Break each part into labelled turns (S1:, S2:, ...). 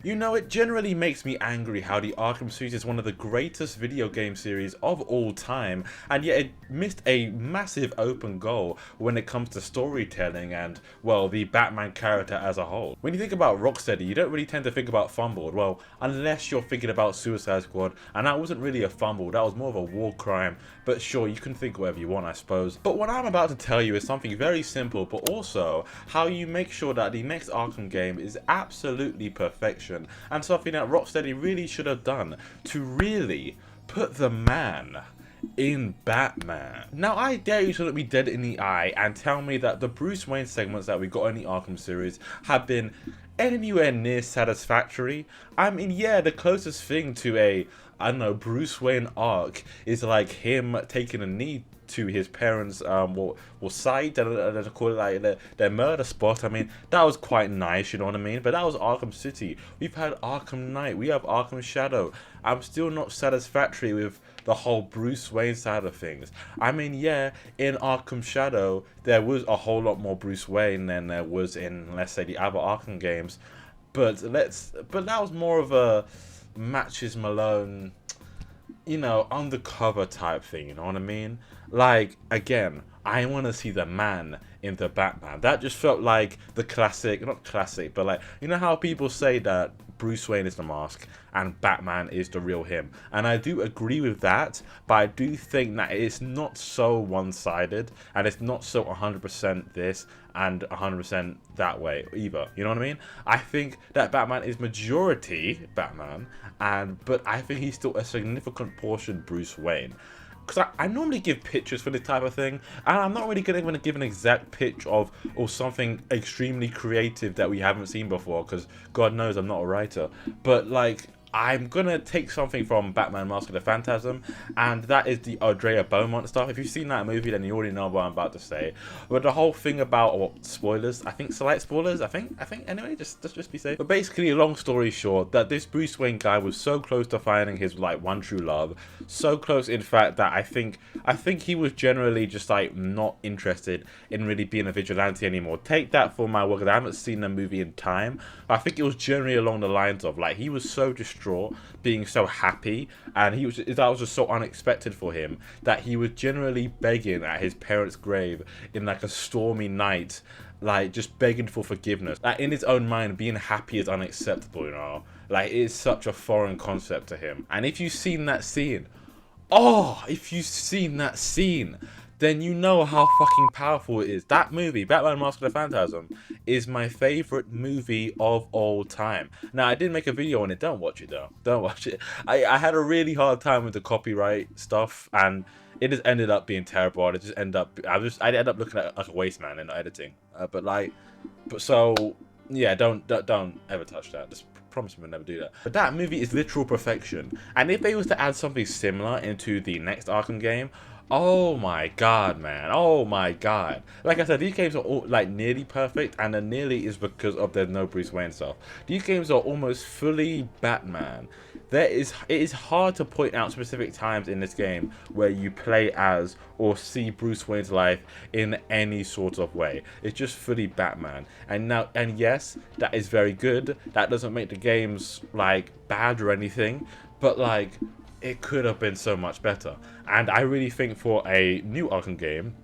S1: You know, it generally makes me angry how the Arkham series is one of the greatest video game series of all time, and yet it missed a massive open goal when it comes to storytelling and, well, the Batman character as a whole. When you think about Rocksteady, you don't really tend to think about fumble, well, unless you're thinking about Suicide Squad, and that wasn't really a fumble, that was more of a war crime, but sure, you can think whatever you want, I suppose. But what I'm about to tell you is something very simple, but also how you make sure that the next Arkham game is absolutely perfection, and something that Rocksteady really should have done to really put the man in Batman. Now, I dare you to look me dead in the eye and tell me that the Bruce Wayne segments that we got in the Arkham series have been anywhere near satisfactory. I mean, yeah, the closest thing to a, I don't know, Bruce Wayne arc is like him taking a knee to his parents' site, and call it like their murder spot. I mean, that was quite nice, you know what I mean? But that was Arkham City. We've had Arkham Knight, we have Arkham Shadow. I'm still not satisfactory with the whole Bruce Wayne side of things. I mean, yeah, in Arkham Shadow, there was a whole lot more Bruce Wayne than there was in, let's say, the other Arkham games. But that was more of a Matches Malone, you know, undercover type thing, you know what I mean? Like, again, I want to see the man in the Batman. That just felt like the classic, not classic, but like, you know how people say that Bruce Wayne is the mask and Batman is the real him? And I do agree with that, but I do think that it's not so one-sided, and it's not so 100% this and 100% that way either. You know what I mean? I think that Batman is majority Batman, but I think he's still a significant portion Bruce Wayne. Because I normally give pictures for this type of thing, and I'm not really going to give an exact pitch of or something extremely creative that we haven't seen before, because God knows I'm not a writer. But like, I'm going to take something from Batman Mask of the Phantasm, and that is the Andrea Beaumont stuff. If you've seen that movie, then you already know what I'm about to say. But the whole thing about, spoilers, I think slight spoilers, I think anyway, just be safe. But basically, long story short, that this Bruce Wayne guy was so close to finding his, like, one true love. So close, in fact, that I think he was generally just, like, not interested in really being a vigilante anymore. Take that for my word, I haven't seen the movie in time. I think it was generally along the lines of, like, he was so distraught, being so happy, and that was just so unexpected for him, that he was generally begging at his parents' grave in like a stormy night, like just begging for forgiveness. Like, in his own mind, being happy is unacceptable, you know? Like, it is such a foreign concept to him. And if you've seen that scene, then you know how fucking powerful it is. That movie, Batman Mask of the Phantasm, is my favorite movie of all time. Now, I did make a video on it. Don't watch it, though. Don't watch it. I had a really hard time with the copyright stuff, and it just ended up being terrible. I ended up looking like a waste man in the editing. So yeah, don't ever touch that. Just promise me we'll never do that. But that movie is literal perfection. And if they was to add something similar into the next Arkham game, oh my god, man. Oh my god. Like I said, these games are all like nearly perfect, and the nearly is because of there's no Bruce Wayne stuff. These games are almost fully Batman. It is hard to point out specific times in this game where you play as or see Bruce Wayne's life in any sort of way. It's just fully Batman. And yes, that is very good. That doesn't make the games like bad or anything, but like, it could have been so much better. And I really think for a new Arkham game,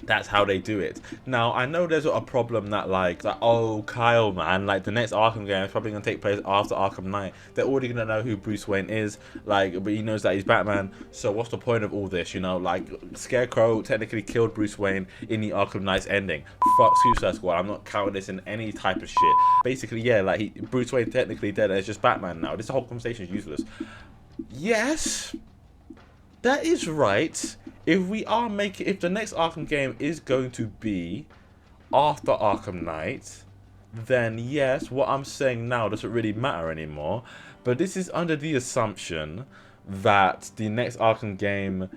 S1: that's how they do it. Now, I know there's a problem that oh, Kyle, man, like the next Arkham game is probably going to take place after Arkham Knight. They're already going to know who Bruce Wayne is, like, but he knows that he's Batman, so what's the point of all this, you know? Like, Scarecrow technically killed Bruce Wayne in the Arkham Knight's ending. Fuck Suicide Squad, I'm not counting this in any type of shit. Basically, yeah, like, Bruce Wayne technically dead, and it's just Batman now. This whole conversation is useless. Yes, that is right. If the next Arkham game is going to be after Arkham Knight, then yes, what I'm saying now doesn't really matter anymore. But this is under the assumption that the next Arkham game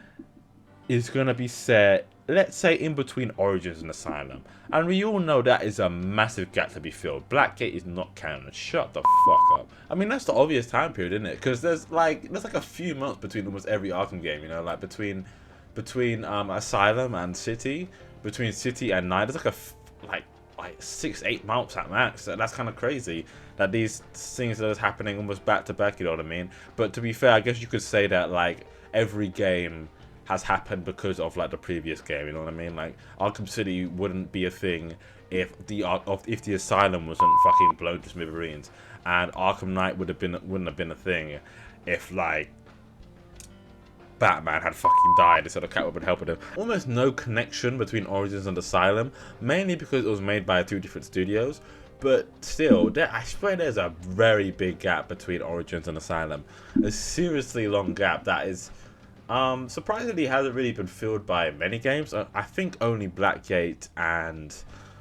S1: is going to be set, let's say, in between Origins and Asylum. And we all know that is a massive gap to be filled. Blackgate is not canon. Shut the fuck up. I mean, that's the obvious time period, isn't it? Because there's like a few months between almost every Arkham game, you know, like between Asylum and City, between City and Night. There's like like 6-8 months at max. That's kind of crazy that these things are happening almost back to back, you know what I mean? But to be fair, I guess you could say that like every game has happened because of like the previous game, you know what I mean? Like Arkham City wouldn't be a thing if the Asylum wasn't fucking blown to smithereens, and Arkham Knight wouldn't have been a thing if like Batman had fucking died instead of Catwoman helping him. Almost no connection between Origins and Asylum, mainly because it was made by 2 different studios. But still, I swear there's a very big gap between Origins and Asylum. A seriously long gap that is surprisingly hasn't really been filled by many games. I think only Blackgate and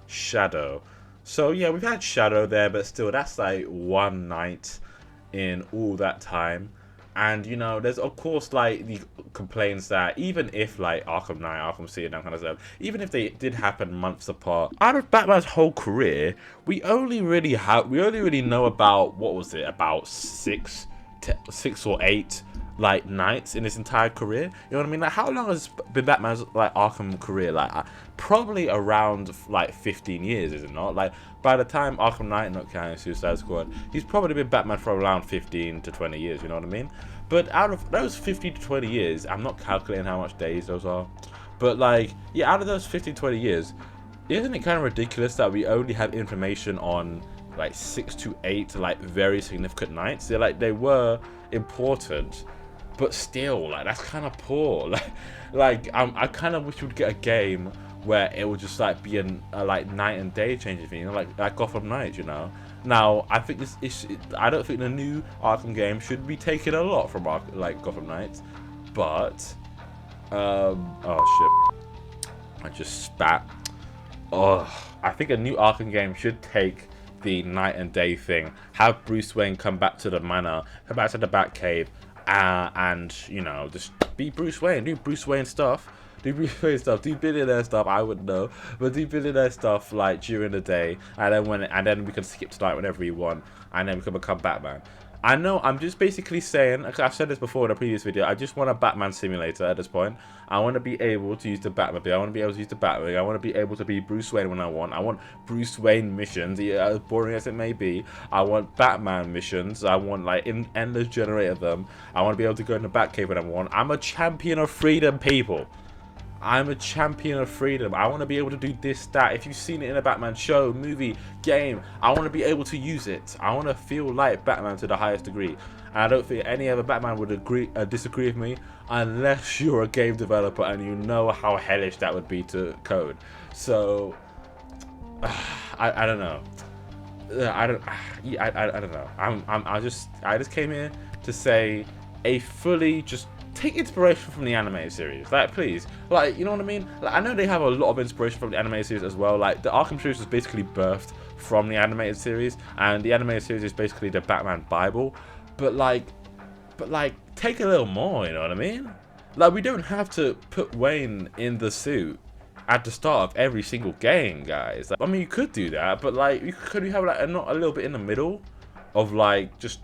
S1: Shadow. So yeah, we've had Shadow there, but still, that's like one night in all that time. And, you know, there's, of course, like, the complaints that even if, like, Arkham Knight, Arkham City, and that kind of stuff, even if they did happen months apart, out of Batman's whole career, we only really know about, what was it, about 6 or 8, like, nights in his entire career. You know what I mean? Like, how long has been Batman's, like, Arkham career? Like, probably around, like, 15 years, is it not? Like, by the time Arkham Knight, not counting Suicide Squad, he's probably been Batman for around 15 to 20 years, you know what I mean? But out of those 15 to 20 years, I'm not calculating how much days those are, but like, yeah, out of those 15 to 20 years, isn't it kind of ridiculous that we only have information on like 6 to 8 like very significant nights? They're like, they were important, but still, like, that's kind of poor. I kind of wish we'd get a game where it would just like be a like night and day changing thing, you know, like Gotham Knights, you know. Now, I think I don't think the new Arkham game should be taking a lot from like Gotham Knights, but oh shit, I just spat. Oh, I think a new Arkham game should take the night and day thing, have Bruce Wayne come back to the manor, come back to the Batcave, and, you know, just be Bruce Wayne, do Bruce Wayne stuff. Do Bruce Wayne stuff, do billionaire stuff, I wouldn't know, but do billionaire stuff like during the day, and then we can skip to night whenever we want, and then we can become Batman. I know, I'm just basically saying, I've said this before in a previous video, I just want a Batman simulator at this point. I want to be able to use the Batmobile, I want to be able to use the Batwing, I want to be able to be Bruce Wayne when I want Bruce Wayne missions, as boring as it may be. I want Batman missions, I want like endless generator of them, I want to be able to go in the Batcave when I want. I'm a champion of freedom, people. I'm a champion of freedom. I want to be able to do this, that. If you've seen it in a Batman show, movie, game, I want to be able to use it. I want to feel like Batman to the highest degree. And I don't think any other Batman would disagree with me, unless you're a game developer and you know how hellish that would be to code. So, I don't know. I don't know. I just came here to say a fully just take inspiration from the animated series, like, please, like, you know what I mean? Like, I know they have a lot of inspiration from the animated series as well. Like, the Arkham series was basically birthed from the animated series, and the animated series is basically the Batman Bible. But like, take a little more, you know what I mean? Like, we don't have to put Wayne in the suit at the start of every single game, guys. Like, I mean, you could do that, but like, could we have like a little bit in the middle of like just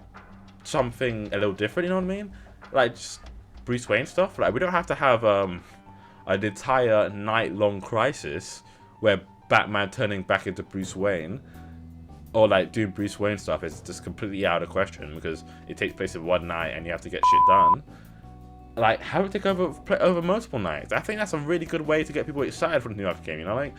S1: something a little different, you know what I mean? Like, just Bruce Wayne stuff. Like, we don't have to have an entire night-long crisis where Batman turning back into Bruce Wayne or like doing Bruce Wayne stuff is just completely out of the question, because it takes place in one night and you have to get shit done. Like, have it take over multiple nights. I think that's a really good way to get people excited for the new Arkham game, you know? Like,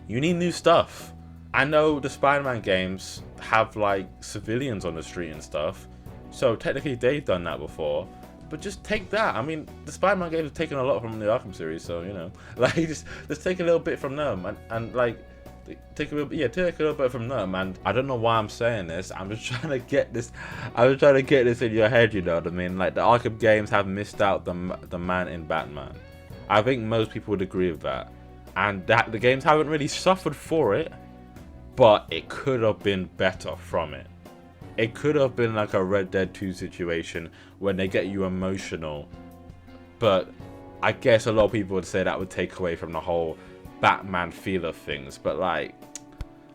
S1: you need new stuff. I know the Spider-Man games have like civilians on the street and stuff, so technically they've done that before. But just take that. I mean, the Spider-Man games have taken a lot from the Arkham series, so, you know, like, just take a little bit from them, and like, take a little bit from them. And I don't know why I'm saying this. I'm just trying to get this. I'm just trying to get this in your head. You know what I mean? Like, the Arkham games have missed out the man in Batman. I think most people would agree with that, and that the games haven't really suffered for it, but it could have been better from it. It could have been like a Red Dead 2 situation when they get you emotional. But I guess a lot of people would say that would take away from the whole Batman feel of things. But like,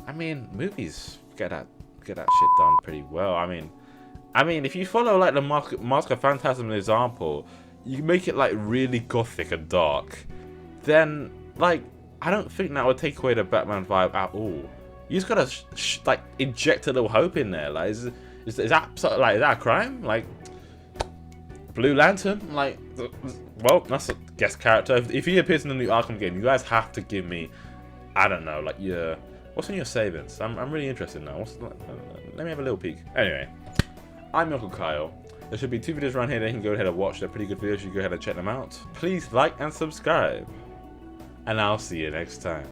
S1: I mean, movies get that shit done pretty well. I mean, if you follow like the Mask of Phantasm example, you make it like really gothic and dark, then like I don't think that would take away the Batman vibe at all. You just gotta like inject a little hope in there. Like, is that sort of, like, is that a crime? Like, Blue Lantern? Like, well, that's a guest character. If he appears in the new Arkham game, you guys have to give me, I don't know, like what's in your savings? I'm really interested now. Let me have a little peek. Anyway, I'm your Uncle Kyle. There should be 2 videos around here that you can go ahead and watch. They're pretty good videos. You can go ahead and check them out. Please like and subscribe. And I'll see you next time.